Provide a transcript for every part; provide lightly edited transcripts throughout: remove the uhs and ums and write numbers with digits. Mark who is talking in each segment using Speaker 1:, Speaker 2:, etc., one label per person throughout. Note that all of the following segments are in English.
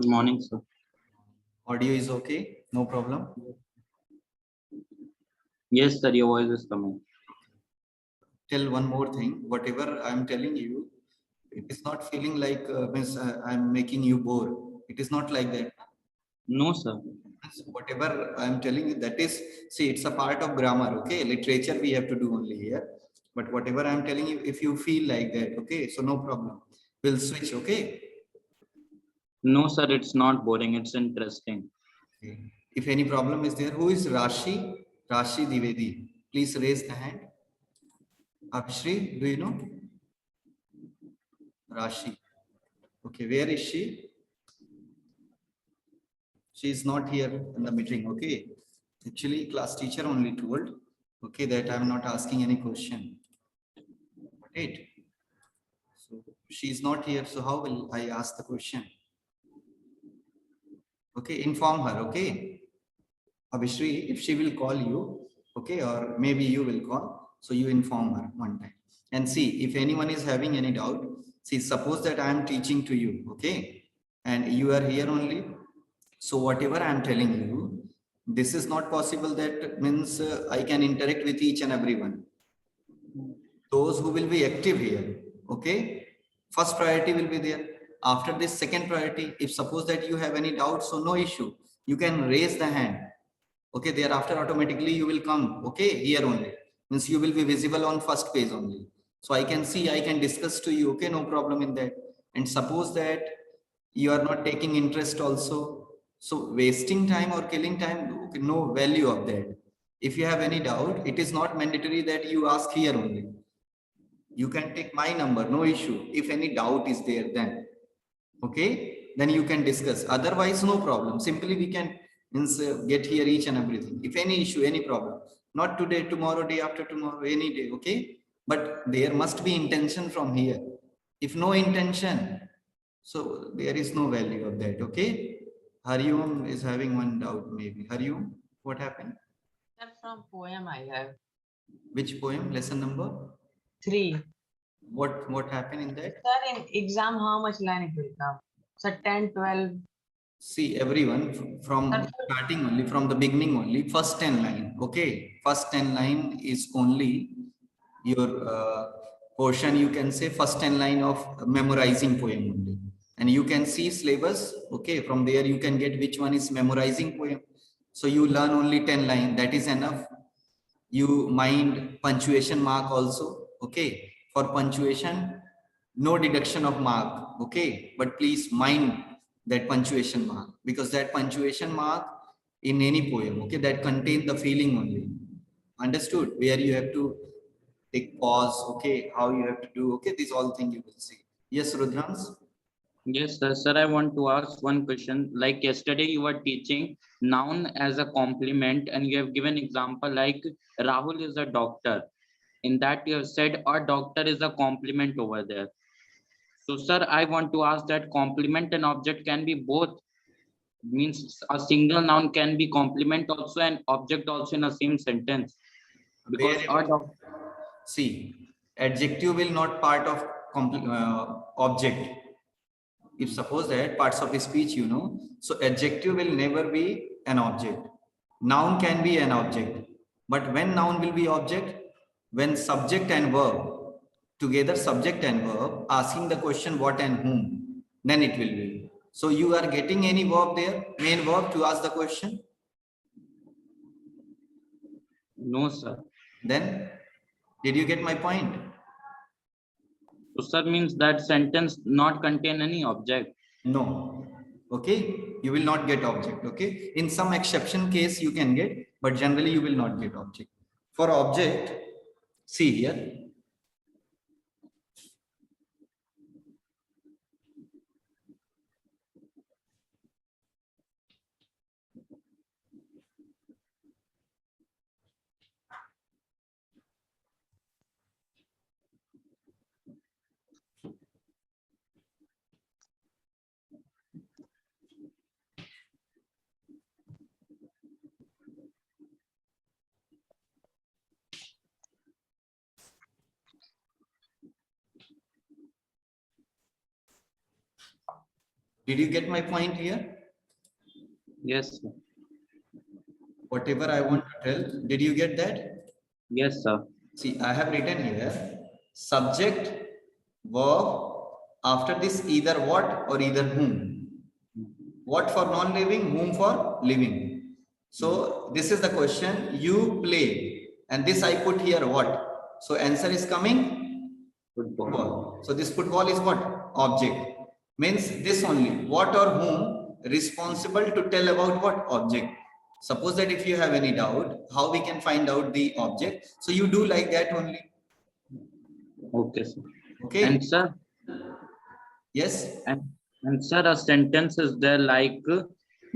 Speaker 1: Good morning, sir.
Speaker 2: Audio is okay, no problem.
Speaker 1: Yes, sir, your voice is coming.
Speaker 2: Tell one more thing. Whatever I'm telling you, it is not feeling like I'm making you bored. It is not like that.
Speaker 1: No, sir.
Speaker 2: Whatever I'm telling you, that is, see, it's a part of grammar. Okay, literature we have to do only here. But whatever I'm telling you, if you feel like that, okay, so no problem. We'll switch. Okay.
Speaker 1: No, sir, it's not boring. It's interesting.
Speaker 2: Okay. If any problem is there, who is Rashi? Rashi Divedi. Please raise the hand. Abshri, do you know? Rashi. Okay, where is she? She is not here in the meeting. Okay. Actually, class teacher only told, okay, that I'm not asking any question. Right. So she is not here. So how will I ask the question? Okay, inform her. Okay. Abhishri, if she will call you, okay, or maybe you will call, so you inform her one time. And see, if anyone is having any doubt, see, suppose that I am teaching to you, okay, and you are here only. So whatever I am telling you, this is not possible. That means I can interact with each and everyone. Those who will be active here, okay, first priority will be there. After this, second priority, if suppose that you have any doubt, so no issue, you can raise the hand. Okay, thereafter automatically you will come, okay, here only, means you will be visible on first page only, so I can see, I can discuss to you, okay, no problem in that. And suppose that you are not taking interest also, so wasting time or killing time, okay, no value of that. If you have any doubt, it is not mandatory that you ask here only. You can take my number, no issue. If any doubt is there, then okay, then you can discuss. Otherwise, no problem. Simply we can get here each and everything. If any issue, any problem, not today, tomorrow, day after tomorrow, any day, okay. But there must be intention from here. If no intention, so there is no value of that. Okay. Hariom is having one doubt, maybe. Hariom, what happened?
Speaker 3: Sir, from poem I have
Speaker 2: Which poem? Lesson number
Speaker 3: 3.
Speaker 2: What happened in that?
Speaker 3: Sir, in exam, how much line it will come? Sir, 10, 12.
Speaker 2: See, everyone from starting only, from the beginning only, first 10 line. Okay, first 10 line is only your portion. You can say first 10 line of memorizing poem only, and you can see syllabus. Okay, from there you can get which one is memorizing poem. So you learn only 10 line. That is enough. You mind punctuation mark also. Okay, for punctuation, no deduction of mark. Okay, but please mind that punctuation mark, because that punctuation mark in any poem, okay, that contain the feeling only. Understood? Where you have to take pause, okay, how you have to do, okay, these all things you will see. Yes, Rudrans.
Speaker 1: Yes, sir. Sir, I want to ask one question. Like yesterday, you were teaching noun as a complement, and you have given example like Rahul is a doctor. In that, you have said a doctor is a complement over there. So, sir, I want to ask that complement and object can be both. Means a single noun can be complement also and object also in the same sentence. Because a doctor.
Speaker 2: See, adjective will not part of object. If suppose that parts of speech, you know, so adjective will never be an object. Noun can be an object, but when noun will be object, when subject and verb together, subject and verb asking the question what and whom, then it will be. So you are getting any verb there, main verb to ask the question?
Speaker 1: No, sir.
Speaker 2: Then did you get my point?
Speaker 1: So, sir, means that sentence not contain any object.
Speaker 2: No. Okay, you will not get object. Okay, in some exception case you can get, but generally you will not get object. For object, see here, Did you get my point here?
Speaker 1: Yes, sir.
Speaker 2: Whatever I want to tell, did you get that?
Speaker 1: Yes, sir.
Speaker 2: See, I have written here subject, verb, after this either what or either whom. What for non-living, whom for living. So this is the question, you play, and this I put here what? So answer is coming football. So this football is what? Object. Means this only, what or whom responsible to tell about what? Object. Suppose that if you have any doubt, how we can find out the object? So you do like that only.
Speaker 1: Okay, sir.
Speaker 2: Okay.
Speaker 1: And sir,
Speaker 2: Yes.
Speaker 1: and sir, a sentence is there like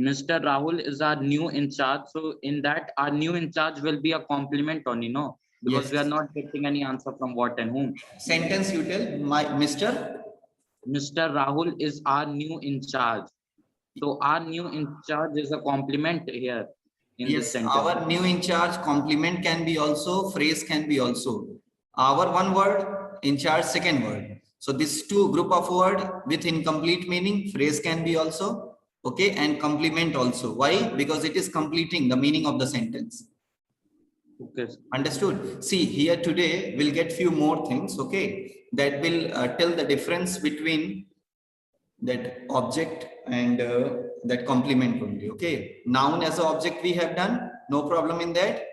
Speaker 1: Mr. Rahul is our new in charge. So in that, our new in charge will be a compliment only, no? Because
Speaker 2: Yes.
Speaker 1: we are not getting any answer from what and whom.
Speaker 2: Sentence you tell, my Mr.
Speaker 1: Mr. Rahul is our new in charge. So our new in charge is a compliment here in this
Speaker 2: Yes,
Speaker 1: sentence.
Speaker 2: our new in charge complement can be also, phrase can be also. Our one word, in charge second word. So this two group of word with incomplete meaning, phrase can be also, okay, and complement also. Why? Because it is completing the meaning of the sentence.
Speaker 1: Okay, sir.
Speaker 2: Understood? See, here today we'll get few more things, okay, that will tell the difference between that object and that complement only. Okay, noun as an object we have done, no problem in that.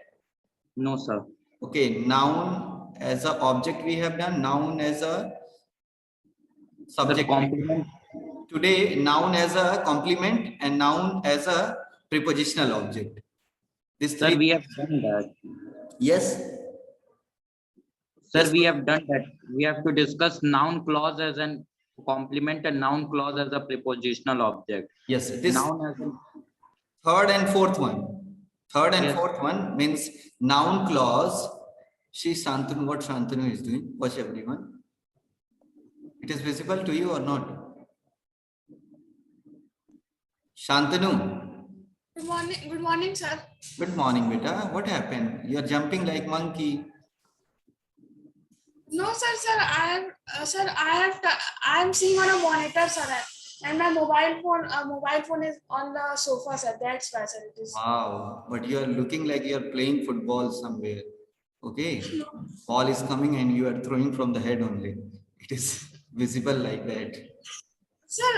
Speaker 1: No, sir.
Speaker 2: Okay, noun as an object we have done, noun as a
Speaker 1: The
Speaker 2: subject.
Speaker 1: compliment.
Speaker 2: Today, noun as a complement and noun as a prepositional object. This
Speaker 1: Sir,
Speaker 2: three.
Speaker 1: we have done that.
Speaker 2: Yes. Yes.
Speaker 1: Sir, we have done that. We have to discuss noun clause as an complement and noun clause as a prepositional object.
Speaker 2: Yes. This
Speaker 1: Noun as an
Speaker 2: third and fourth one. Third and
Speaker 1: Yes.
Speaker 2: fourth one means noun clause. See Shantanu, what Shantanu is doing. Watch everyone. It is visible to you or not? Shantanu.
Speaker 4: Good morning, sir.
Speaker 2: Good morning, beta. What happened? You are jumping like monkey.
Speaker 4: No, sir. I am seeing on a monitor, sir, and my mobile phone is on the sofa, sir. That's why, sir. It is.
Speaker 2: Wow, but you are looking like you are playing football somewhere. Okay, ball is coming and you are throwing from the head only. It is visible like that.
Speaker 4: Sir,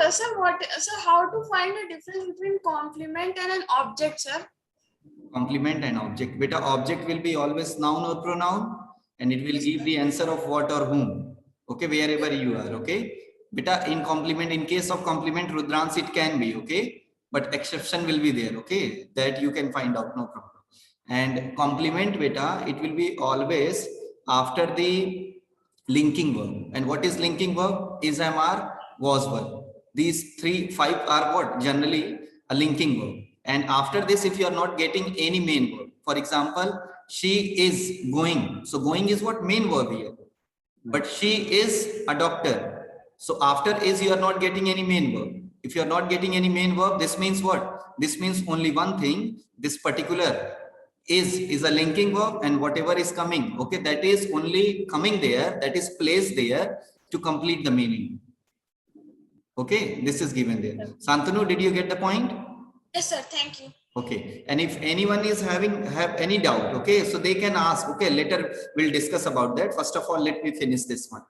Speaker 4: how to find the difference between complement and an object, sir?
Speaker 2: Complement and object. Beta, object will be always noun or pronoun, and it will give the answer of what or whom. Okay, wherever you are. Okay, beta, in complement, in case of complement, Rudrans, it can be. Okay, but exception will be there. Okay, that you can find out, no problem. And complement, beta, it will be always after the linking verb. And what is linking verb? Is, am, are, was, were. These 5 are what? Generally a linking verb. And after this, if you are not getting any main verb, for example, she is going. So going is what? Main verb here. But she is a doctor. So after is, you are not getting any main verb. If you are not getting any main verb, this means what? This means only one thing. This particular is a linking verb, and whatever is coming, okay, that is only coming there, that is placed there to complete the meaning. Okay, this is given there. Santanu, did you get the point?
Speaker 4: Yes, sir. Thank you.
Speaker 2: Okay, and if anyone is have any doubt, okay, so they can ask. Okay, later we'll discuss about that. First of all, let me finish this one.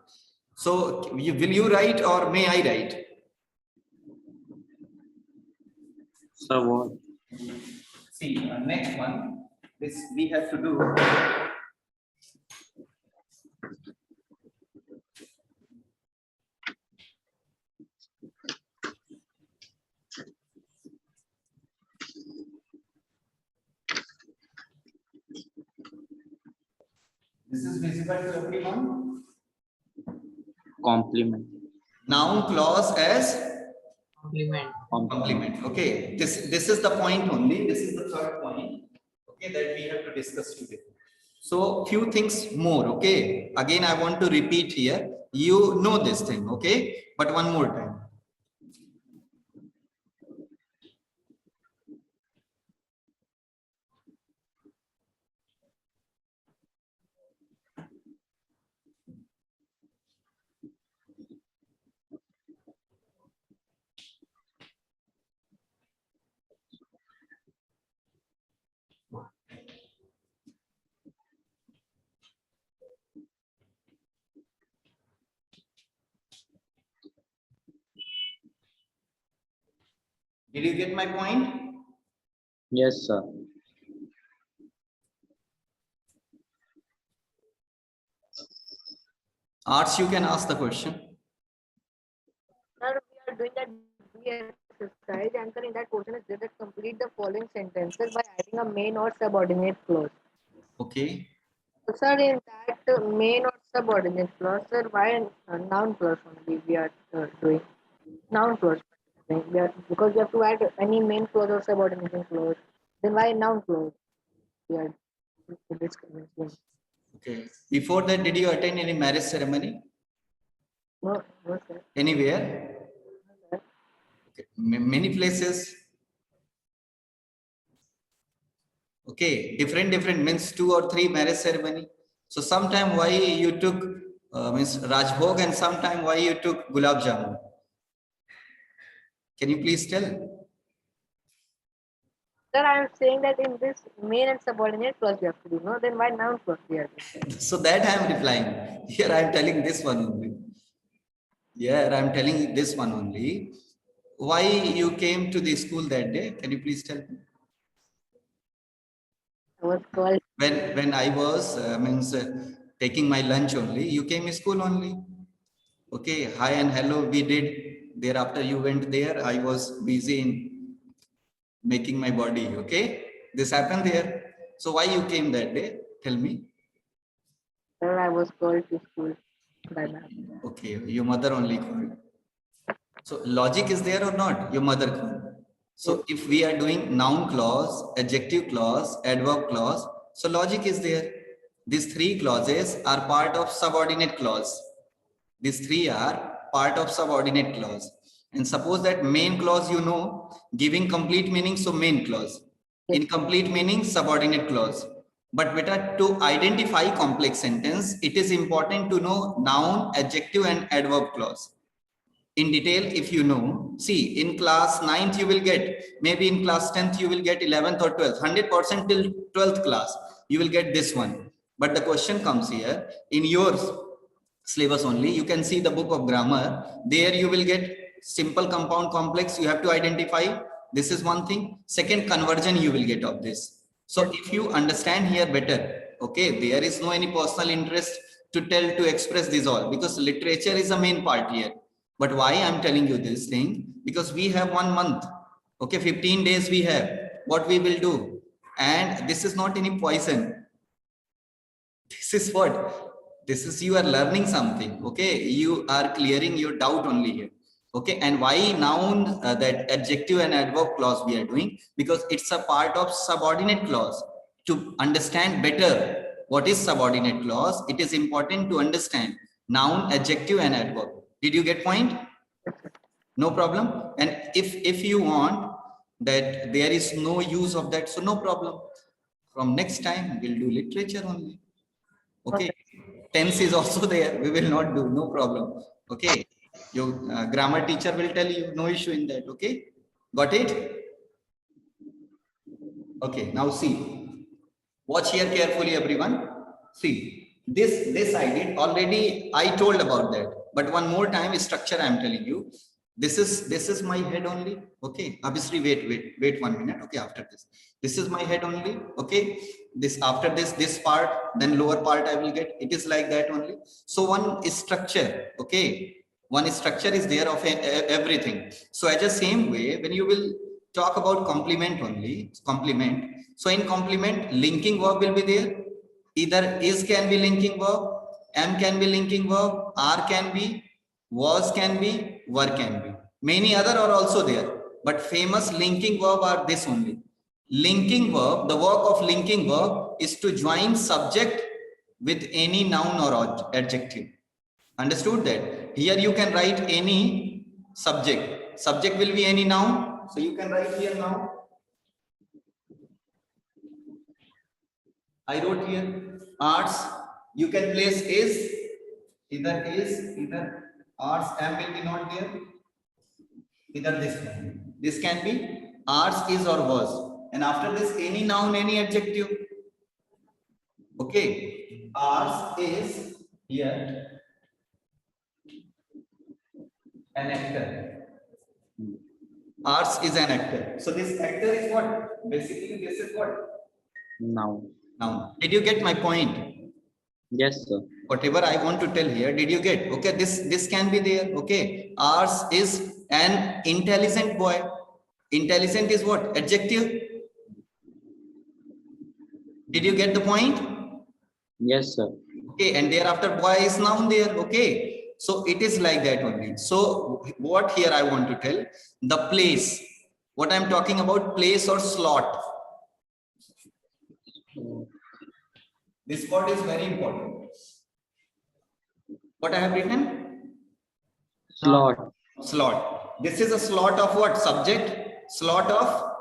Speaker 2: So will you write or may I write?
Speaker 1: So what?
Speaker 2: See, next one, this we have to do. This is visible to everyone.
Speaker 1: Complement.
Speaker 2: Noun clause as
Speaker 3: Complement.
Speaker 2: complement. Okay, this is the point only. This is the third point. Okay, that we have to discuss today. So few things more. Okay, again I want to repeat here. You know this thing. Okay, but one more time. Did you get my point?
Speaker 1: Yes, sir.
Speaker 2: Arts, you can ask the question.
Speaker 5: Sir, we are doing that B exercise. Answer in that question is that complete the following sentences by adding a main or subordinate clause.
Speaker 2: Okay.
Speaker 5: So, sir, in that main or subordinate clause, sir, why noun clause only we are doing? Noun clause. Because we have to add any main clause or subordination clause. Then why noun clause? We are discussing.
Speaker 2: Okay. Before that, did you attend any marriage ceremony?
Speaker 5: No, no, sir.
Speaker 2: Anywhere? Okay. Many places. Okay, different means 2 or 3 marriage ceremony. So sometime why you took means Rajbhog and sometime why you took Gulab Jamun? Can you please tell?
Speaker 5: Sir, I am saying that in this main and subordinate clause we have to do. No, then why noun clause we are doing?
Speaker 2: So that I am replying. Here I am telling this one only. Yeah, I am telling you this one only. Why you came to the school that day? Can you please tell me?
Speaker 5: I was called.
Speaker 2: When I was means taking my lunch only, you came to school only. Okay, hi and hello we did. Thereafter you went there. I was busy in making my body. Okay, this happened there. So why you came that day? Tell me.
Speaker 5: Sir, I was called to school by ma'am.
Speaker 2: Okay, your mother only called. So logic is there or not? Your mother called. So if we are doing noun clause, adjective clause, adverb clause, so logic is there. These 3 clauses are part of subordinate clause. These 3 are part of subordinate clause. And suppose that main clause, you know, giving complete meaning, so main clause. Incomplete meaning, subordinate clause. But better to identify complex sentence, it is important to know noun, adjective and adverb clause. In detail, if you know, see in class 9th you will get, maybe in class 10th you will get 11th or 12th, 100% till 12th class you will get this one. But the question comes here, in your syllabus only, you can see the book of grammar, there you will get simple, compound, complex, you have to identify. This is one thing. Second, conversion you will get of this. So if you understand here better, okay, there is no any personal interest to tell, to express this all, because literature is the main part here. But why I'm telling you this thing? Because we have 1 month, okay, 15 days we have, what we will do. And this is not any poison. This is what? This is you are learning something, okay? You are clearing your doubt only here, okay? And why noun, that adjective and adverb clause we are doing? Because it's a part of subordinate clause. To understand better what is subordinate clause, it is important to understand noun, adjective and adverb. Did you get point? No problem. And if you want that there is no use of that, so no problem. From next time we'll do literature only. Okay. Tense is also there. We will not do, no problem. Okay. Your grammar teacher will tell you, no issue in that. Okay. Got it? Okay. Now see. Watch here carefully, everyone. See, this I did already. I told about that. But one more time, structure I am telling you. This is my head only. Okay. Obviously, wait 1 minute. Okay. After this is my head only. Okay. This after this part, then lower part I will get. It is like that only. So one is structure. Okay. One structure is there of everything. So as the same way, when you will talk about complement only, complement. So in complement, linking verb will be there. Either is can be linking verb, am can be linking verb, are can be, was can be, were can be. Many other are also there, but famous linking verb are this only. Linking verb, the work of linking verb is to join subject with any noun or adjective. Understood that? Here you can write any subject. Subject will be any noun. So you can write here now. I wrote here arts. You can place is, either arts, am will be not there. Either this can be arts is or was. And after this, any noun, any adjective. Okay. Arts is here an actor. Ars is an actor. So this actor is what? Basically, this is what?
Speaker 1: Noun.
Speaker 2: Now, did you get my point?
Speaker 1: Yes, sir.
Speaker 2: Whatever I want to tell here, did you get? Okay, this can be there. Okay, Ars is an intelligent boy. Intelligent is what? Adjective. Did you get the point?
Speaker 1: Yes, sir.
Speaker 2: Okay, and thereafter boy is noun there. Okay, so it is like that only. So what here I want to tell, the place, what I'm talking about, place or slot. This word is very important. What I have written?
Speaker 1: Slot.
Speaker 2: Slot. This is a slot of what? Subject, slot of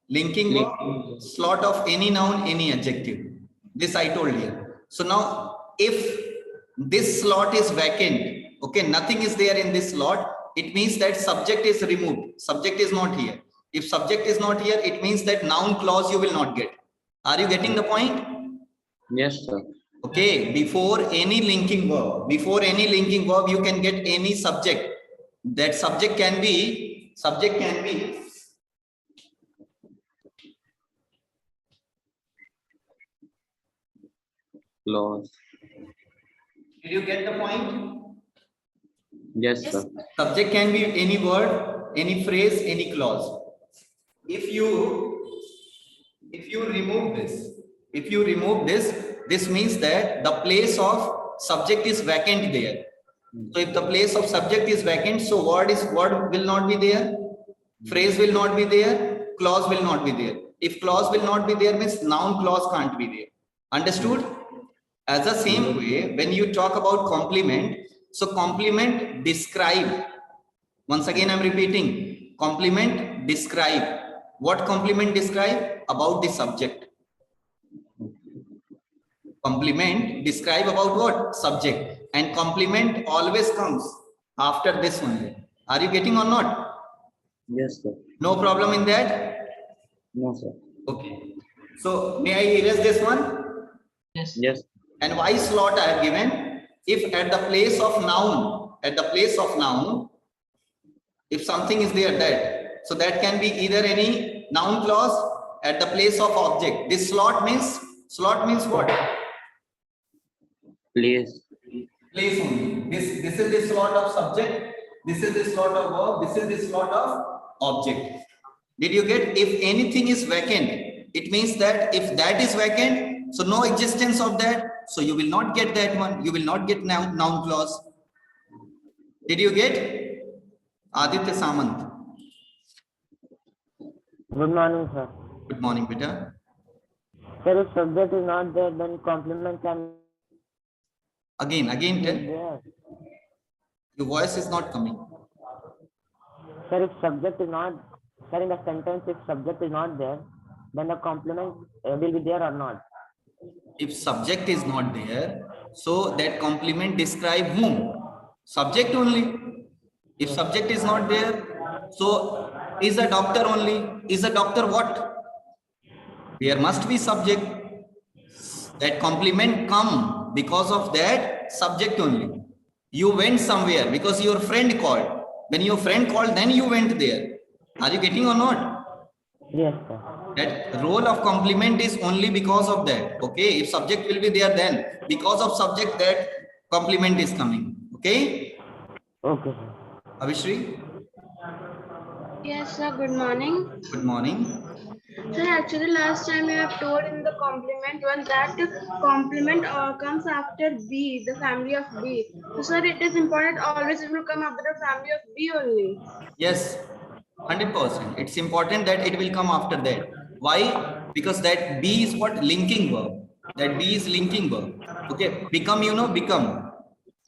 Speaker 2: linking verb, slot of any noun, any adjective. This I told you. So now if this slot is vacant, okay, nothing is there in this slot, it means that subject is removed. Subject is not here. If subject is not here, it means that noun clause you will not get. Are you getting the point?
Speaker 1: Yes, sir.
Speaker 2: Okay, before any linking verb, you can get any subject. That subject can be
Speaker 1: Clause.
Speaker 2: Did you get the point?
Speaker 1: Yes, sir.
Speaker 2: Subject can be any word, any phrase, any clause. If you remove this, this means that the place of subject is vacant there. So if the place of subject is vacant, so word will not be there, phrase will not be there, clause will not be there. If clause will not be there, means noun clause can't be there. Understood? As the same way, when you talk about complement, so complement describe. Once again, I'm repeating, complement describe. What complement describe? About the subject. Complement describe about what? Subject. And complement always comes after this one. Are you getting or not?
Speaker 1: Yes, sir.
Speaker 2: No problem in that?
Speaker 1: No, sir.
Speaker 2: Okay. So may I erase this one?
Speaker 3: Yes.
Speaker 1: Yes.
Speaker 2: And why slot I have given? If at the place of noun, if something is there, that, so that can be either any noun clause at the place of object. This slot means what?
Speaker 1: Place.
Speaker 2: Place only. This is the slot of subject, this is the slot of verb, this is the slot of object. Did you get? If anything is vacant, it means that if that is vacant, so no existence of that, so you will not get that one, you will not get noun clause. Did you get? Aditya Samant.
Speaker 6: Good morning, sir.
Speaker 2: Good morning, beta.
Speaker 6: Sir, if subject is not there, then complement can
Speaker 2: Again
Speaker 6: be
Speaker 2: tell.
Speaker 6: there.
Speaker 2: Your voice is not coming.
Speaker 6: Sir, if subject is not, sir, in the sentence, if subject is not there, then the complement will be there or not?
Speaker 2: If subject is not there, so that complement describe whom? Subject only. If subject is not there, so is a doctor only. Is a doctor what? There must be subject. That complement come because of that subject only. You went somewhere because your friend called. When your friend called, then you went there. Are you getting or not?
Speaker 6: Yes, sir.
Speaker 2: That role of complement is only because of that. Okay, if subject will be there, then because of subject that complement is coming. Okay,
Speaker 6: Okay, sir.
Speaker 2: Abhishri,
Speaker 4: Yes, sir. Good morning.
Speaker 2: good morning.
Speaker 4: Sir, actually, last time you have told in the complement one that complement comes after B, the family of B. So, sir, it is important always it will come after the family of B only.
Speaker 2: Yes, 100%. It's important that it will come after that. Why? Because that B is what? Linking verb. That B is linking verb. Okay, become, you know, become.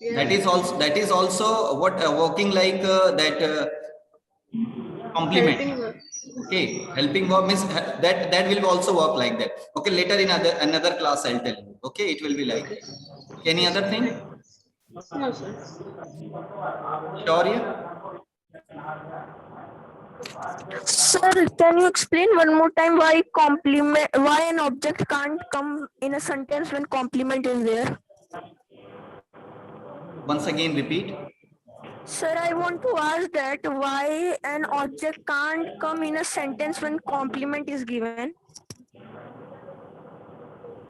Speaker 2: That is also what working like that complement.
Speaker 4: Helping verb.
Speaker 2: Okay, helping verb means that will also work like that. Okay, later in another class I'll tell you. Okay, it will be like that. Any other thing?
Speaker 4: No, sir.
Speaker 2: Shaurya?
Speaker 7: Sir, can you explain one more time why an object can't come in a sentence when complement is there?
Speaker 2: Once again repeat.
Speaker 7: Sir, I want to ask that why an object can't come in a sentence when complement is given.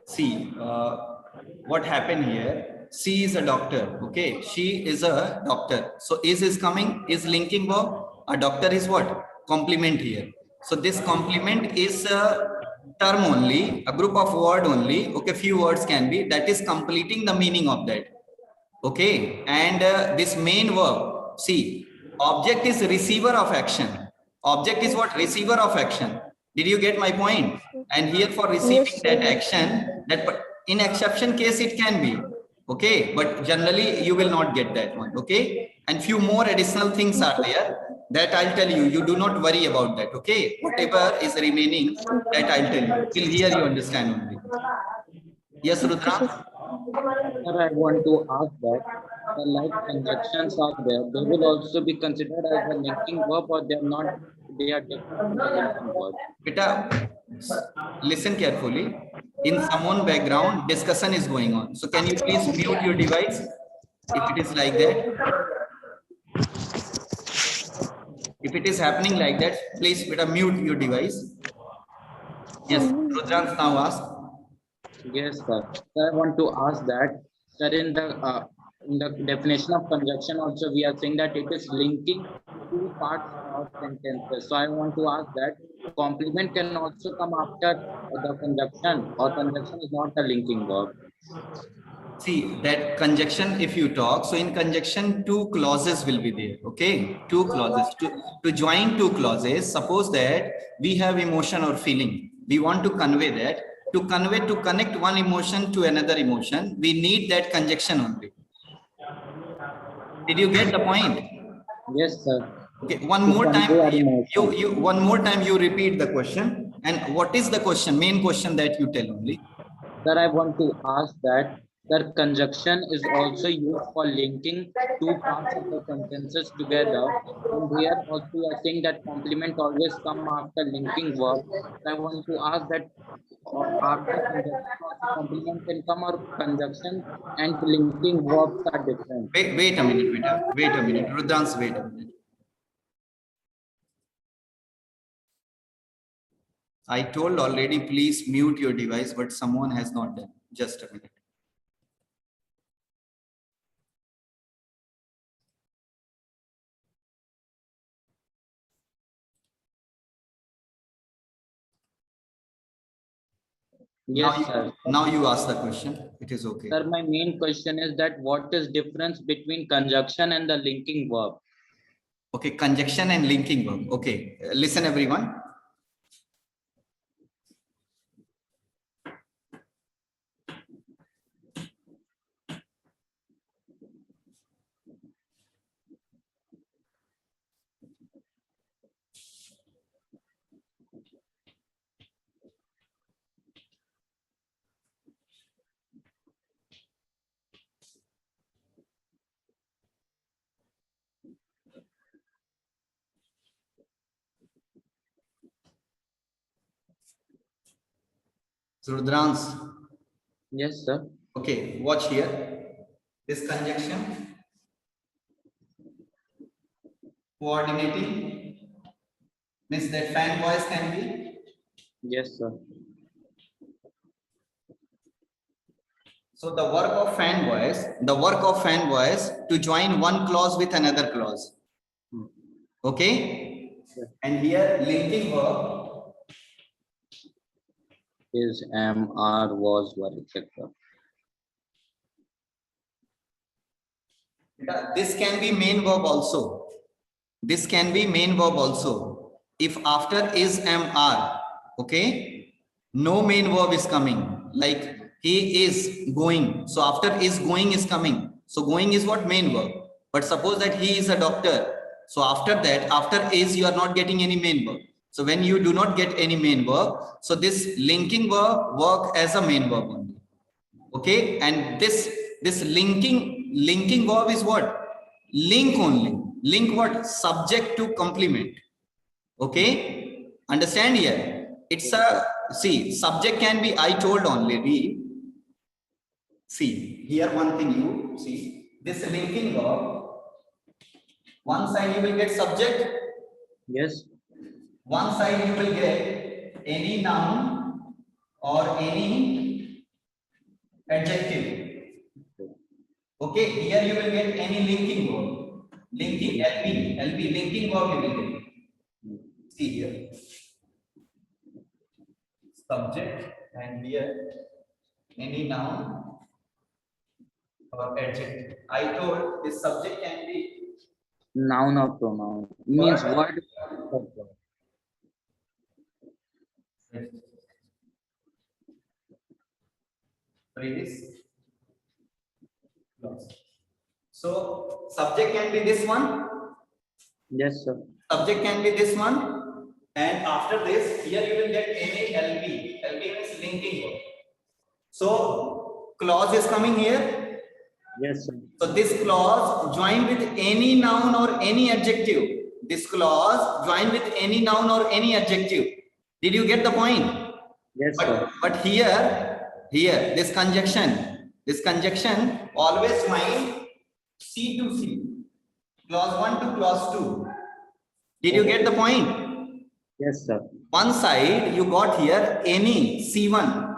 Speaker 2: See, what happened here? She is a doctor. Okay, she is a doctor. So is coming, is linking verb. A doctor is what? Complement here. So this complement is a term only, a group of word only. Okay, few words can be, that is completing the meaning of that. Okay, and this main verb, see, object is receiver of action. Object is what? Receiver of action. Did you get my point? And here for receiving
Speaker 7: Yes,
Speaker 2: that
Speaker 7: sir.
Speaker 2: action, that in exception case it can be. Okay, but generally you will not get that one. Okay, and few more additional things are there that I'll tell you. You do not worry about that. Okay, whatever is remaining, that I'll tell you. Till here you understand only. Yes, Rudra.
Speaker 1: Sir, I want to ask that, like conjunctions are there, they will also be considered as a linking verb, or they are not, they are different from the linking verb.
Speaker 2: Beta, listen carefully. In someone background, discussion is going on. So can you please mute your device if it is like that? If it is happening like that, please beta mute your device. Yes, Rudrans now ask.
Speaker 1: Yes, sir. So I want to ask that, sir, in the definition of conjunction also, we are saying that it is linking two parts of sentences. So I want to ask that complement can also come after the conjunction, or conjunction is not a linking verb.
Speaker 2: See that conjunction, if you talk, so in conjunction, two clauses will be there. Okay, two clauses to join two clauses. Suppose that we have emotion or feeling. We want to convey that. To connect one emotion to another emotion, we need that conjunction only. Did you get the point?
Speaker 1: Yes, sir.
Speaker 2: Okay, one more time. One more time you repeat the question. And what is the question? Main question that you tell only.
Speaker 1: Sir, I want to ask that the conjunction is also used for linking two parts of the sentences together. And here also we are saying that complement always come after linking verb. I want to ask that after conjunction also complement can come, or conjunction and linking verbs are different.
Speaker 2: Wait a minute, Vita. Wait a minute. Rudrans, wait a minute. I told already, please mute your device, but someone has not done. Just a minute.
Speaker 1: Yes, sir.
Speaker 2: Now you ask the question. It is okay.
Speaker 1: Sir, my main question is that what is difference between conjunction and the linking verb?
Speaker 2: Okay, conjunction and linking verb. Okay, listen everyone. Rudrans.
Speaker 1: Yes, sir.
Speaker 2: Okay, watch here. This conjunction, coordinating, means that fan voice can be.
Speaker 1: Yes, sir.
Speaker 2: So the work of fan voice to join one clause with another clause. Okay, and here linking verb
Speaker 1: Is, am, are, was, were, etc.
Speaker 2: This can be main verb also. This can be main verb also. If after is, am, are, okay, no main verb is coming. Like he is going. So after is, going is coming. So going is what? Main verb. But suppose that he is a doctor. So after that, after is, you are not getting any main verb. So when you do not get any main verb, so this linking verb work as a main verb only. Okay, and this linking verb is what? Link only. Link what? Subject to complement. Okay, understand here? It's a, see, subject can be, I told already. See, here one thing you see, this linking verb One side you will get subject,
Speaker 1: Yes.
Speaker 2: one side you will get any noun or any adjective. Okay, here you will get any linking verb. Linking, LP, linking verb you will get. See here. Subject, and here any noun or adjective. I told this subject can be
Speaker 1: Noun or pronoun means word.
Speaker 2: So subject can be this one,
Speaker 1: Yes, sir.
Speaker 2: subject can be this one, and after this here you will get any LP. LP means linking verb. So clause is coming here.
Speaker 1: Yes, sir.
Speaker 2: So this clause joined with any noun or any adjective. This clause joined with any noun or any adjective. Did you get the point?
Speaker 1: Yes, sir.
Speaker 2: But here this conjunction always join C to C, clause 1 to clause 2. Did you get the point?
Speaker 1: Yes, sir.
Speaker 2: One side you got here any C1.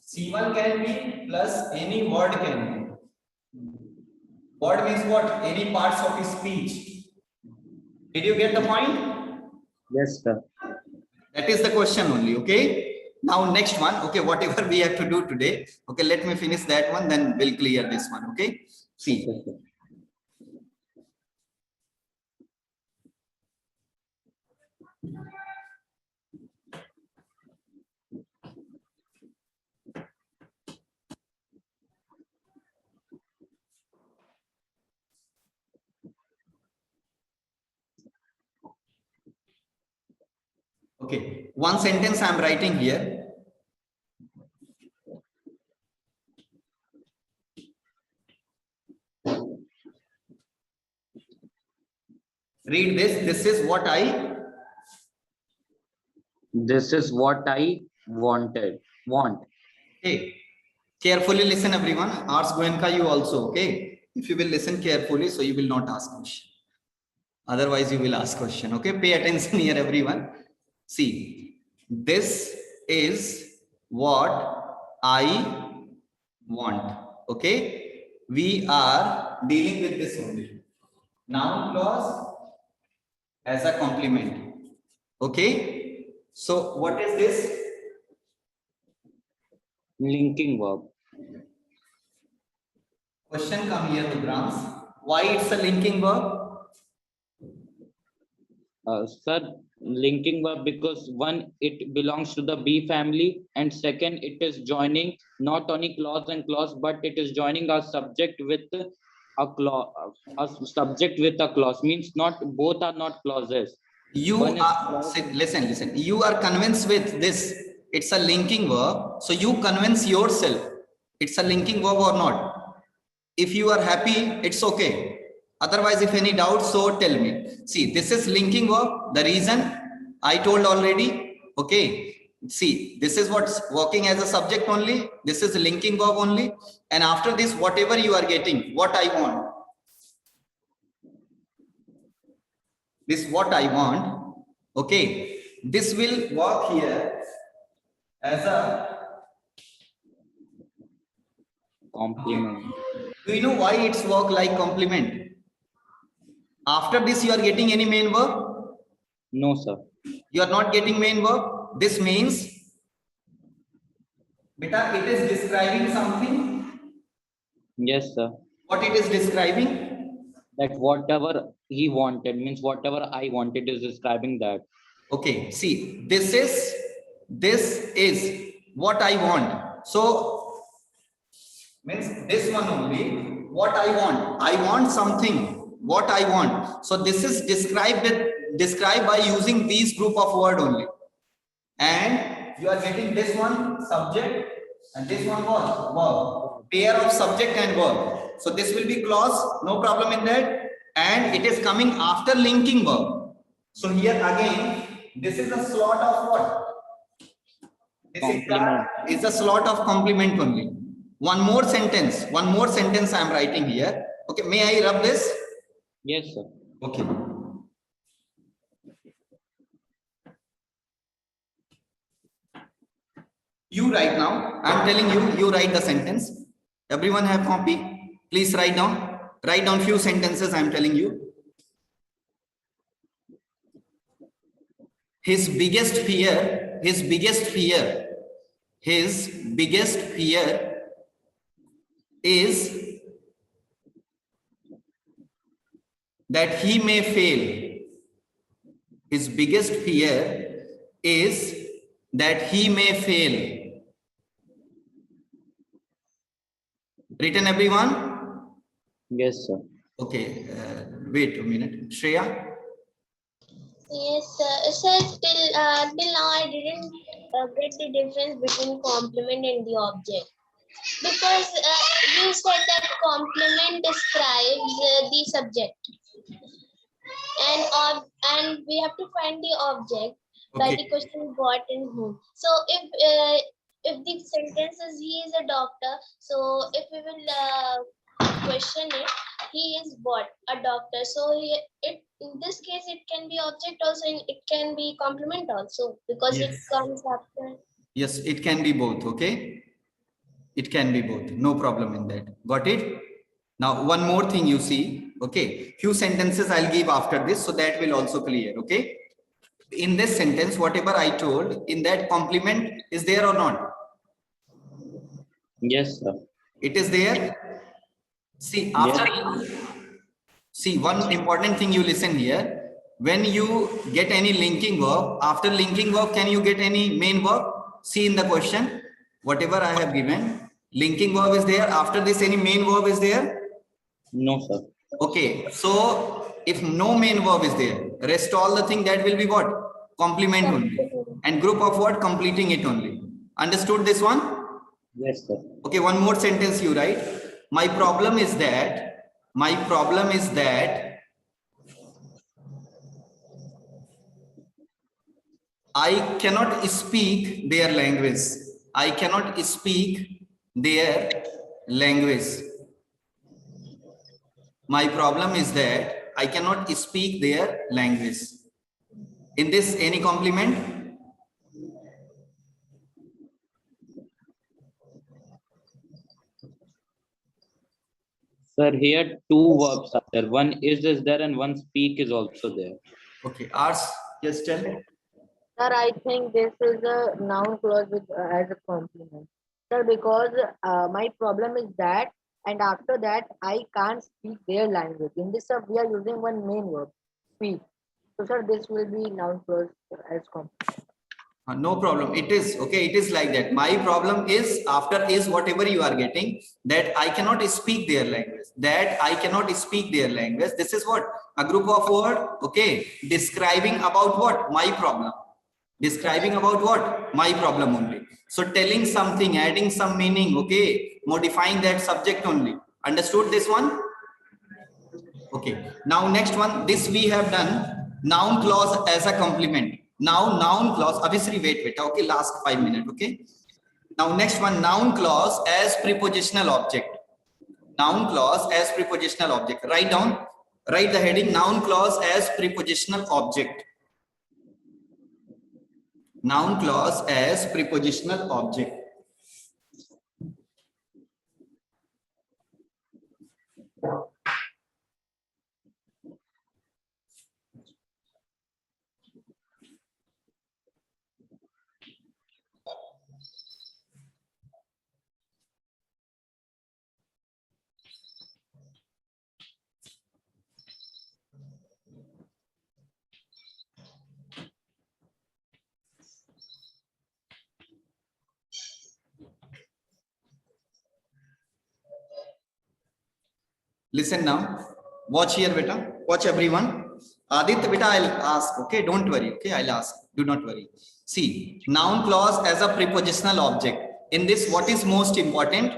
Speaker 2: C1 can be plus any word can be. Word means what? Any parts of his speech. Did you get the point?
Speaker 1: Yes, sir.
Speaker 2: That is the question only. Okay. Now next one. Okay, whatever we have to do today. Okay, let me finish that one, then we'll clear this one. Okay. See.
Speaker 1: Yes, sir.
Speaker 2: Okay, one sentence I'm writing here. Read this. This is what I
Speaker 1: want.
Speaker 2: Okay. Carefully listen, everyone. Ask Goenka you also. Okay. If you will listen carefully, so you will not ask question. Otherwise, you will ask question. Okay. Pay attention here, everyone. See, this is what I want. Okay. We are dealing with this only. Noun clause as a complement. Okay. So what is this?
Speaker 1: Linking verb.
Speaker 2: Question come here to Grams. Why it's a linking verb?
Speaker 1: Sir, linking verb because one, it belongs to the B family, and second, it is joining not only clause and clause, but it is joining a subject with a clause. A subject with a clause means not both are not clauses.
Speaker 2: You
Speaker 1: One is
Speaker 2: are
Speaker 1: clause.
Speaker 2: listen. You are convinced with this. It's a linking verb. So you convince yourself. It's a linking verb or not. If you are happy, it's okay. Otherwise, if any doubt, so tell me. See, this is linking verb. The reason I told already. Okay. See, this is what's working as a subject only. This is a linking verb only. And after this, whatever you are getting, what I want. This what I want. Okay. This will work here as a
Speaker 1: Complement.
Speaker 2: Do you know why it's work like complement? After this, you are getting any main verb?
Speaker 1: No, sir.
Speaker 2: You are not getting main verb. This means, beta, it is describing something.
Speaker 1: Yes, sir.
Speaker 2: What it is describing?
Speaker 1: That whatever he wanted means whatever I wanted is describing that.
Speaker 2: Okay. See, this is what I want. So means this one only. What I want. I want something. What I want. So this is described by using these group of word only. And you are getting this one subject and this one was verb. Pair of subject and verb. So this will be clause, no problem in that. And it is coming after linking verb. So here again, this is a slot of what? This is a slot of complement only. One more sentence I am writing here. Okay, may I rub this?
Speaker 1: Yes, sir.
Speaker 2: Okay. You write now. I'm telling you, you write the sentence. Everyone have copy? Please write down. Write down few sentences I'm telling you. His biggest fear is that he may fail. His biggest fear is that he may fail. Written, everyone?
Speaker 1: Yes, sir.
Speaker 2: Okay, wait a minute. Shreya?
Speaker 8: Yes, sir. Sir, till now I didn't get the difference between complement and the object. Because you said that complement describes the subject. And we have to find the object by
Speaker 2: Okay.
Speaker 8: the question what and whom. So if the sentence is he is a doctor, so if we will question it, he is what? A doctor. So in this case it can be object also, and it can be complement also, because it
Speaker 2: Yes.
Speaker 8: comes after.
Speaker 2: Yes, it can be both. Okay. It can be both. No problem in that. Got it? Now, one more thing you see. Okay. Few sentences I'll give after this, so that will also clear. Okay. In this sentence, whatever I told, in that complement is there or not?
Speaker 1: Yes, sir.
Speaker 2: It is there. See, after see, one important thing you listen here. When you get any linking verb, after linking verb, can you get any main verb? See in the question, whatever I have given, linking verb is there. After this, any main verb is there?
Speaker 1: No, sir.
Speaker 2: Okay, so if no main verb is there, rest all the thing that will be what? Complement only. And group of what? Completing it only. Understood this one?
Speaker 1: Yes, sir.
Speaker 2: Okay, one more sentence you write. My problem is that I cannot speak their language. I cannot speak their language. My problem is that I cannot speak their language. In this, any complement?
Speaker 1: Sir, here two verbs are there. One is there and one speak is also there.
Speaker 2: Okay, Ars, just tell.
Speaker 5: Sir, I think this is a noun clause with as a complement. Sir, because my problem is that, and after that, I can't speak their language. In this, sir, we are using one main verb, speak. So, sir, this will be noun clause as complement.
Speaker 2: No problem. It is okay. It is like that. My problem is after is whatever you are getting, that I cannot speak their language. That I cannot speak their language. This is what? A group of word. Okay. Describing about what? My problem. Describing about what? My problem only. So telling something, adding some meaning. Okay. Modifying that subject only. Understood this one? Okay. Now next one. This we have done. Noun clause as a complement. Now noun clause, obviously wait, okay, last 5 minutes, okay. Now next one, noun clause as prepositional object. Noun clause as prepositional object. Write down, write the heading, noun clause as prepositional object. Noun clause as prepositional object. Listen now. Watch here, beta. Watch everyone. Aditya, beta, I'll ask. Okay, don't worry. Okay, I'll ask. Do not worry. See, noun clause as a prepositional object. In this, what is most important?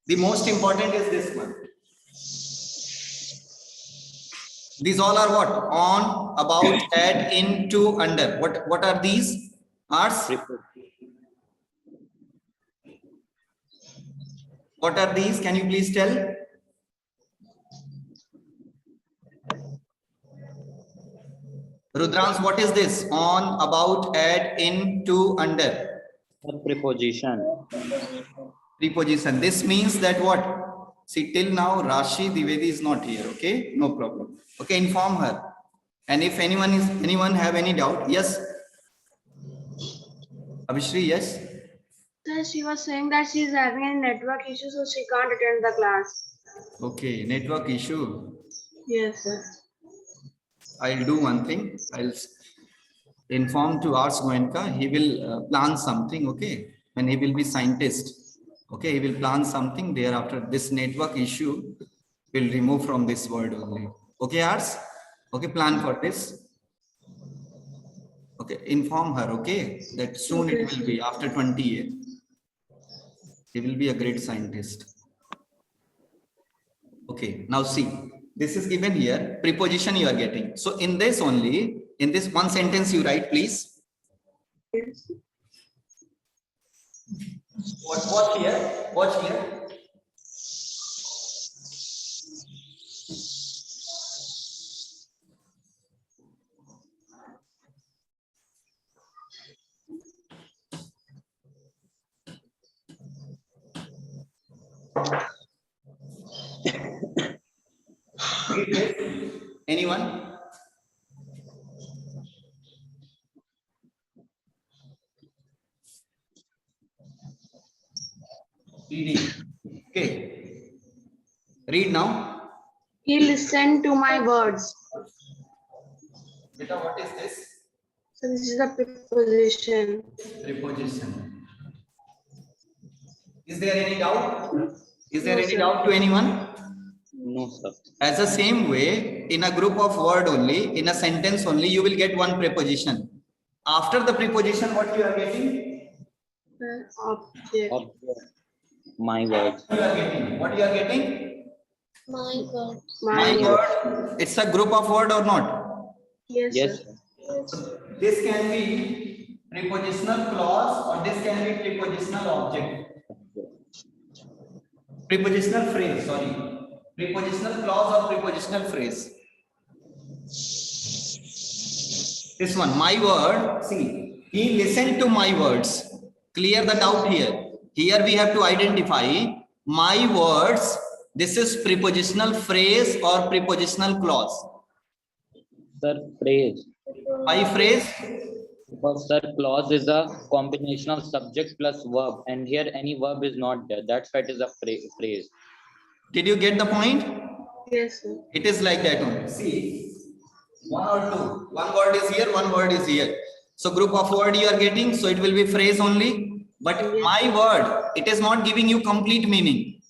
Speaker 2: The most important is this one. These all are what? On, about, at, in, to, under. What are these? Ars? What are these? Can you please tell? Rudrans, what is this? On, about, at, in, to, under.
Speaker 1: A preposition.
Speaker 2: Preposition. This means that what? See, till now Rashi Dwivedi is not here. Okay, no problem. Okay, inform her. And if anyone have any doubt, yes. Abhishri, yes.
Speaker 4: Sir, she was saying that she is having a network issue, so she can't attend the class.
Speaker 2: Okay, network issue.
Speaker 4: Yes, sir.
Speaker 2: I'll do one thing. I'll inform to Ars Goenka. He will plan something. Okay, when he will be scientist. Okay, he will plan something. Thereafter, this network issue will remove from this word only. Okay, Ars. Okay, plan for this. Okay, inform her. Okay, that soon it will be after 20 years. He will be a great scientist. Okay, now see, this is given here, preposition you are getting. So in this only, in this one sentence you write, please. Watch here, watch here. Anyone? Reading. Okay. Read now.
Speaker 4: He listened to my words.
Speaker 2: Beta, what is this?
Speaker 4: So this is the preposition.
Speaker 2: Preposition. Is there any doubt? Is there
Speaker 4: No,
Speaker 2: any
Speaker 4: sir.
Speaker 2: doubt to anyone?
Speaker 1: No, sir.
Speaker 2: As the same way, in a group of word only, in a sentence only, you will get one preposition. After the preposition, what you are getting?
Speaker 4: Object.
Speaker 1: Object. My words.
Speaker 2: You are getting. What you are getting?
Speaker 8: My God.
Speaker 2: My word. It's a group of word or not?
Speaker 4: Yes,
Speaker 1: Yes,
Speaker 4: sir.
Speaker 1: sir.
Speaker 2: This can be prepositional clause or this can be prepositional object. Prepositional phrase, sorry. Prepositional clause or prepositional phrase. This one, my word. See, he listened to my words. Clear the doubt here. Here we have to identify my words. This is prepositional phrase or prepositional clause.
Speaker 1: Sir, phrase.
Speaker 2: My phrase.
Speaker 1: Because sir, clause is a combination of subject plus verb, and here any verb is not there. That's why it is a phrase.
Speaker 2: Did you get the point?
Speaker 4: Yes, sir.
Speaker 2: It is like that only. See, one or two. One word is here, one word is here. So group of word you are getting, so it will be phrase only. But my word, it is not giving you complete meaning.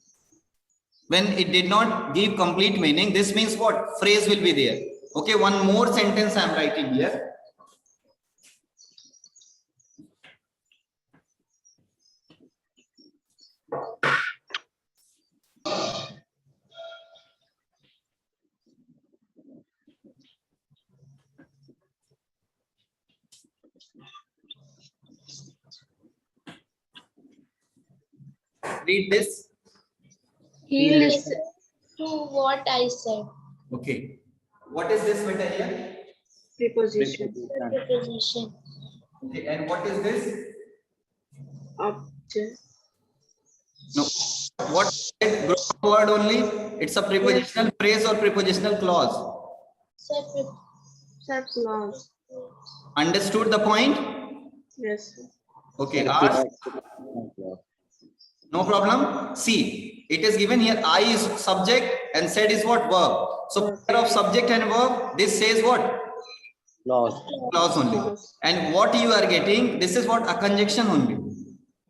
Speaker 2: When it did not give complete meaning, this means what? Phrase will be there. Okay, one more sentence I am writing here. Read this.
Speaker 4: He listened.
Speaker 8: To what I said.
Speaker 2: Okay. What is this beta here?
Speaker 4: Preposition.
Speaker 8: Preposition.
Speaker 2: Okay, and what is this?
Speaker 4: Object.
Speaker 2: No. What group of word only? It's a prepositional phrase or prepositional clause.
Speaker 4: Clause.
Speaker 2: Understood the point?
Speaker 4: Yes, sir.
Speaker 2: Okay. Ask. No problem. See, it is given here I is subject and said is what? Verb. So pair of subject and verb, this says what?
Speaker 1: Clause.
Speaker 2: Clause only. And what you are getting, this is what? A conjunction only.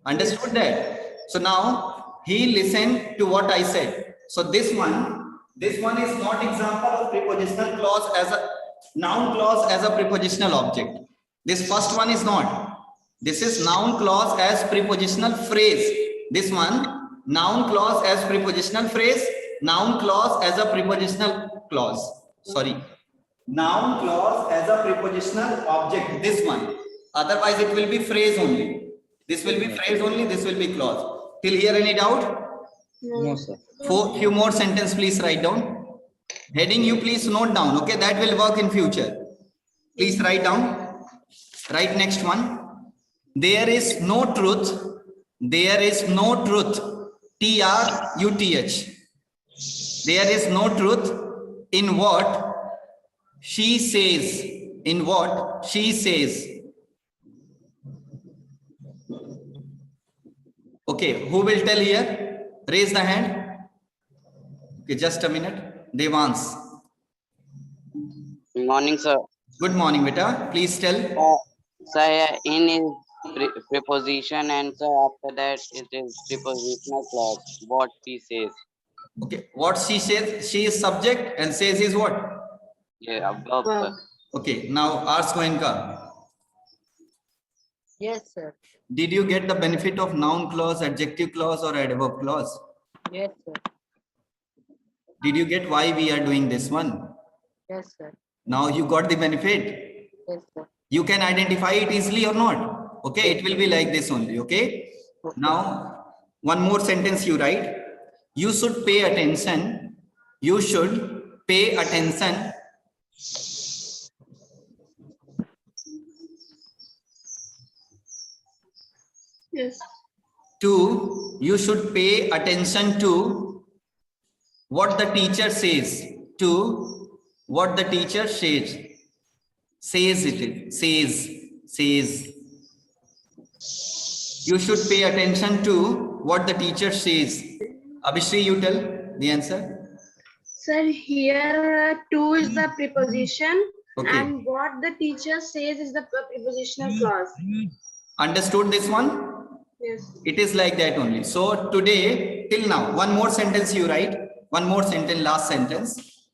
Speaker 2: Understood that? So now he listened to what I said. So this one is not example of prepositional clause as a noun clause as a prepositional object. This first one is not. This is noun clause as prepositional phrase. This one, noun clause as prepositional phrase, noun clause as a prepositional clause. Sorry. Noun clause as a prepositional object. This one. Otherwise, it will be phrase only. This will be phrase only. This will be clause. Till here, any doubt?
Speaker 1: No, sir.
Speaker 2: Few more sentence, please write down. Heading, you please note down. Okay, that will work in future. Please write down. Write next one. There is no truth. There is no truth. Truth. There is no truth in what she says. In what she says. Okay, who will tell here? Raise the hand. Okay, just a minute. Devans.
Speaker 9: Morning, sir.
Speaker 2: Good morning, beta. Please tell.
Speaker 9: Sir, in is preposition, and sir, after that it is prepositional clause. What she says.
Speaker 2: Okay, what she says, she is subject and says is what?
Speaker 9: Yeah, verb, sir.
Speaker 2: Okay, now ask Goenka.
Speaker 5: Yes, sir.
Speaker 2: Did you get the benefit of noun clause, adjective clause, or adverb clause?
Speaker 5: Yes, sir.
Speaker 2: Did you get why we are doing this one?
Speaker 5: Yes, sir.
Speaker 2: Now you got the benefit.
Speaker 5: Yes, sir.
Speaker 2: You can identify it easily or not. Okay, it will be like this only. Okay. Now, one more sentence you write. You should pay attention. You should pay attention.
Speaker 4: Yes.
Speaker 2: You should pay attention to what the teacher says. To what the teacher says. Says it. Says. You should pay attention to what the teacher says. Abhishri, you tell the answer.
Speaker 4: Sir, here to is the preposition
Speaker 2: Okay.
Speaker 4: and what the teacher says is the prepositional clause.
Speaker 2: Understood this one?
Speaker 4: Yes.
Speaker 2: It is like that only. So today, till now, one more sentence you write. One more sentence, last sentence.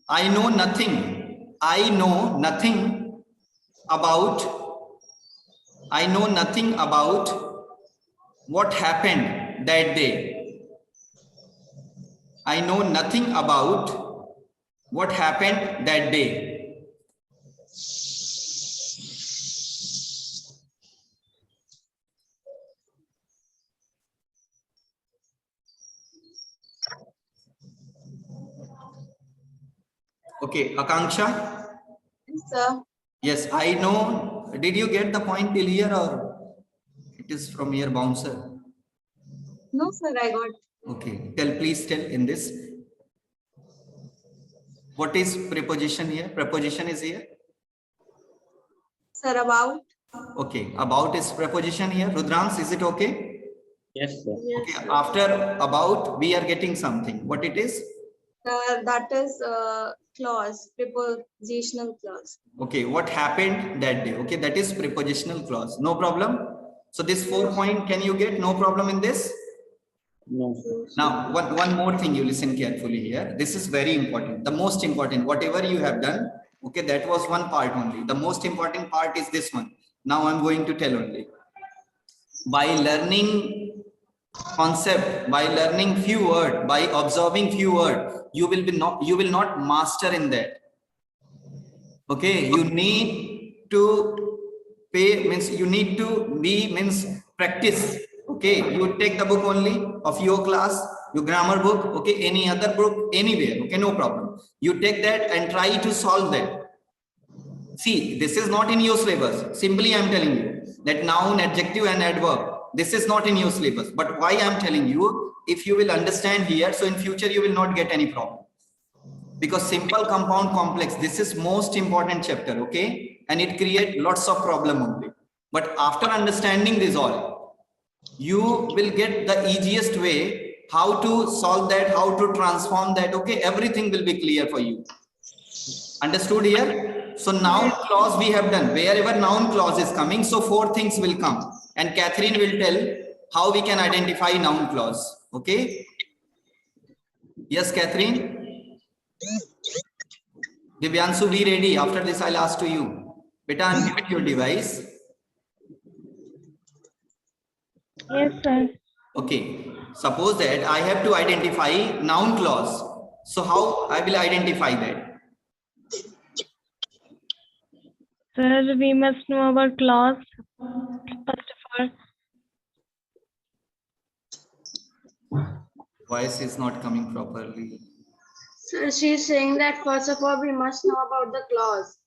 Speaker 2: I know nothing. I know nothing about. I know nothing about what happened that day. I know nothing about what happened that day. Okay, Akanksha?
Speaker 4: Sir.
Speaker 2: Yes, I know. Did you get the point till here or it is from here bouncer?
Speaker 4: No, sir, I got.
Speaker 2: Okay, please tell in this. What is preposition here? Preposition is here.
Speaker 4: Sir, about.
Speaker 2: Okay, about is preposition here. Rudrans, is it okay?
Speaker 1: Yes, sir.
Speaker 2: Okay, after about we are getting something. What it is?
Speaker 4: That is clause, prepositional clause.
Speaker 2: Okay, what happened that day? Okay, that is prepositional clause. No problem. So this 4 point, can you get? No problem in this?
Speaker 1: No.
Speaker 2: Now, one more thing, you listen carefully here. This is very important. The most important, whatever you have done, okay, that was one part only. The most important part is this one. Now I'm going to tell only. By learning concept, by learning few words, by observing few words, you will not master in that. Okay, you need to pay, means you need to be, means practice. Okay, you take the book only of your class, your grammar book, okay, any other book, anywhere, okay, no problem. You take that and try to solve that. See, this is not in your syllabus. Simply I'm telling you that noun, adjective and adverb, this is not in your syllabus. But why I'm telling you, if you will understand here, so in future you will not get any problem. Because simple, compound, complex, this is most important chapter, okay? And it creates lots of problem only. But after understanding this all, you will get the easiest way how to solve that, how to transform that, okay? Everything will be clear for you. Understood here? So noun clause we have done. Wherever noun clause is coming, so 4 things will come. And Catherine will tell how we can identify noun clause, okay? Yes, Catherine? Divyansu, be ready. After this, I'll ask to you. Beta, unmute your device.
Speaker 7: Yes, sir.
Speaker 2: Okay. Suppose that I have to identify noun clause. So how I will identify that?
Speaker 7: Sir, we must know our class first of all.
Speaker 2: Voice is not coming properly.
Speaker 4: So she's saying that first of all we must know about the clause.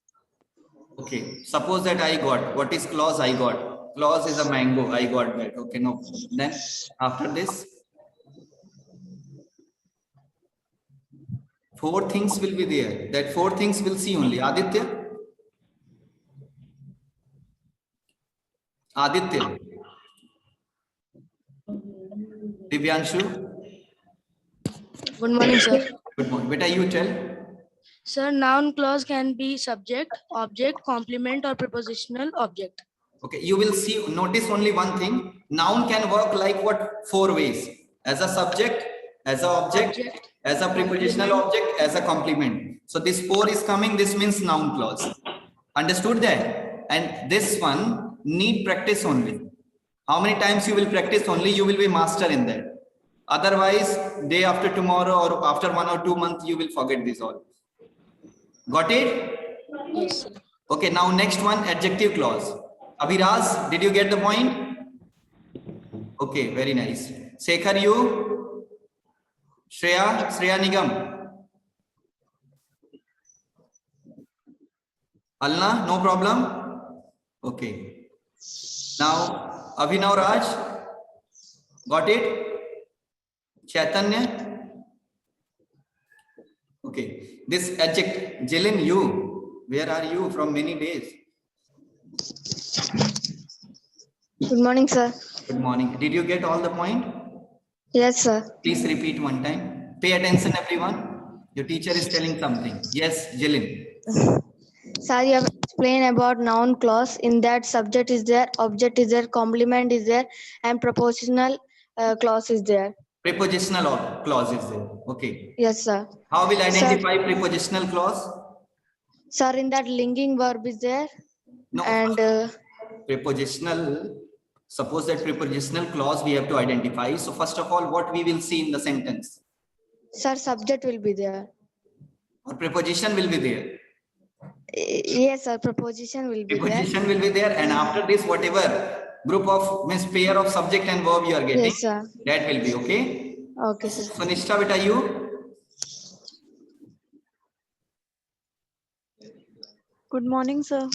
Speaker 2: Okay, suppose that I got, what is clause I got? Clause is a mango, I got that. Okay, no problem. Then after this, 4 things will be there. That 4 things will see only. Aditya? Aditya? Divyanshu?
Speaker 10: Good morning, sir.
Speaker 2: Good morning. Beta, you tell.
Speaker 10: Sir, noun clause can be subject, object, complement, or prepositional object.
Speaker 2: Okay, you will see, notice only one thing. Noun can work like what? 4 ways. As a subject, as an object, as a prepositional object, as a complement. So this 4 is coming, this means noun clause. Understood that? And this one need practice only. How many times you will practice only, you will be master in that. Otherwise, day after tomorrow or after 1 or 2 months, you will forget this all. Got it?
Speaker 10: Yes, sir.
Speaker 2: Okay, now next one, adjective clause. Abhiraz, did you get the point? Okay, very nice. Sekhar, you? Shreya Nigam? Alna, no problem? Okay. Now, Abhinav Raj, got it? Chaitanya? Okay, this adjective, Jilin, you, where are you from many days?
Speaker 11: Good morning, sir.
Speaker 2: Good morning. Did you get all the point?
Speaker 11: Yes, sir.
Speaker 2: Please repeat one time. Pay attention, everyone. Your teacher is telling something. Yes, Jilin.
Speaker 11: Sir, you have explained about noun clause. In that, subject is there, object is there, complement is there, and prepositional clause is there.
Speaker 2: Prepositional clause is there. Okay.
Speaker 11: Yes, sir.
Speaker 2: How will identify prepositional clause?
Speaker 11: Sir, in that linking verb is there.
Speaker 2: No.
Speaker 11: And
Speaker 2: prepositional. Suppose that prepositional clause we have to identify. So first of all, what we will see in the sentence?
Speaker 11: Sir, subject will be there.
Speaker 2: Or preposition will be there.
Speaker 11: Yes, sir. Preposition will be
Speaker 2: Preposition will be there, and after this, whatever group of means pair of subject and verb you are getting,
Speaker 11: yes, sir.
Speaker 2: that will be okay.
Speaker 11: Okay, sir.
Speaker 2: So Nishtha, beta, you?
Speaker 12: Good morning, sir.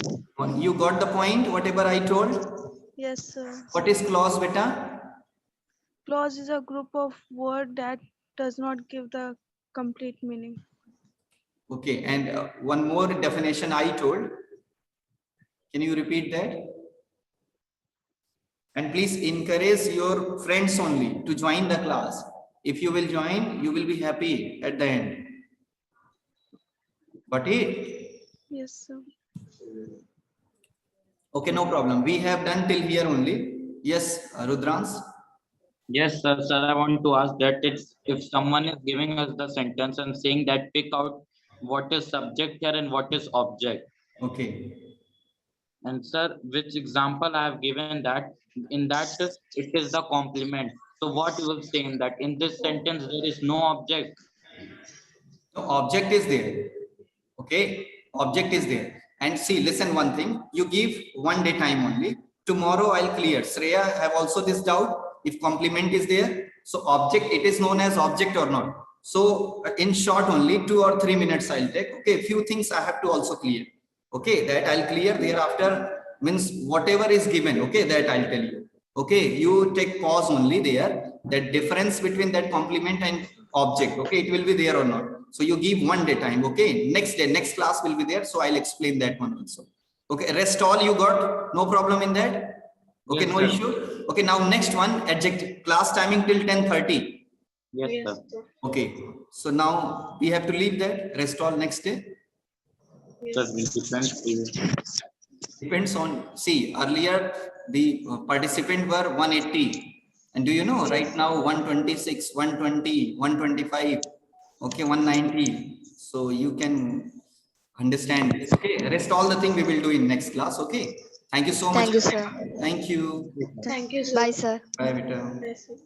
Speaker 2: You got the point, whatever I told?
Speaker 12: Yes, sir.
Speaker 2: What is clause, beta?
Speaker 12: Clause is a group of word that does not give the complete meaning.
Speaker 2: Okay, and one more definition I told. Can you repeat that? And please encourage your friends only to join the class. If you will join, you will be happy at the end. Got it?
Speaker 12: Yes, sir.
Speaker 2: Okay, no problem. We have done till here only. Yes, Rudrans.
Speaker 1: Yes, sir. Sir, I want to ask that it's if someone is giving us the sentence and saying that pick out what is subject here and what is object.
Speaker 2: Okay.
Speaker 1: And sir, which example I have given that in that it is the complement. So what you will say in that in this sentence there is no object.
Speaker 2: No, object is there. Okay, object is there. And see, listen one thing. You give 1 day time only. Tomorrow I'll clear. Shreya have also this doubt. If complement is there, so object, it is known as object or not. So in short only 2 or 3 minutes I'll take. Okay, few things I have to also clear. Okay, that I'll clear. Thereafter means whatever is given. Okay, that I'll tell you. Okay, you take pause only there. That difference between that complement and object. Okay, it will be there or not. So you give 1 day time. Okay, next day, next class will be there. So I'll explain that one also. Okay, rest all you got. No problem in that. Okay, yes, no issue. Okay, now next one, adjective. Class timing till 10:30.
Speaker 1: Yes, sir.
Speaker 2: Okay, so now we have to leave that. Rest all next day.
Speaker 1: Sir, it
Speaker 2: depends on, see, earlier the participant were 180. And do you know right now 126, 120, 125, okay, 190. So you can understand this. Okay, rest all the thing we will do in next class. Okay. Thank you so much.
Speaker 11: Thank you, sir.
Speaker 2: Thank you.
Speaker 4: Thank you, sir.
Speaker 11: Bye, sir.
Speaker 2: Bye, Vita.
Speaker 4: Bye, sir.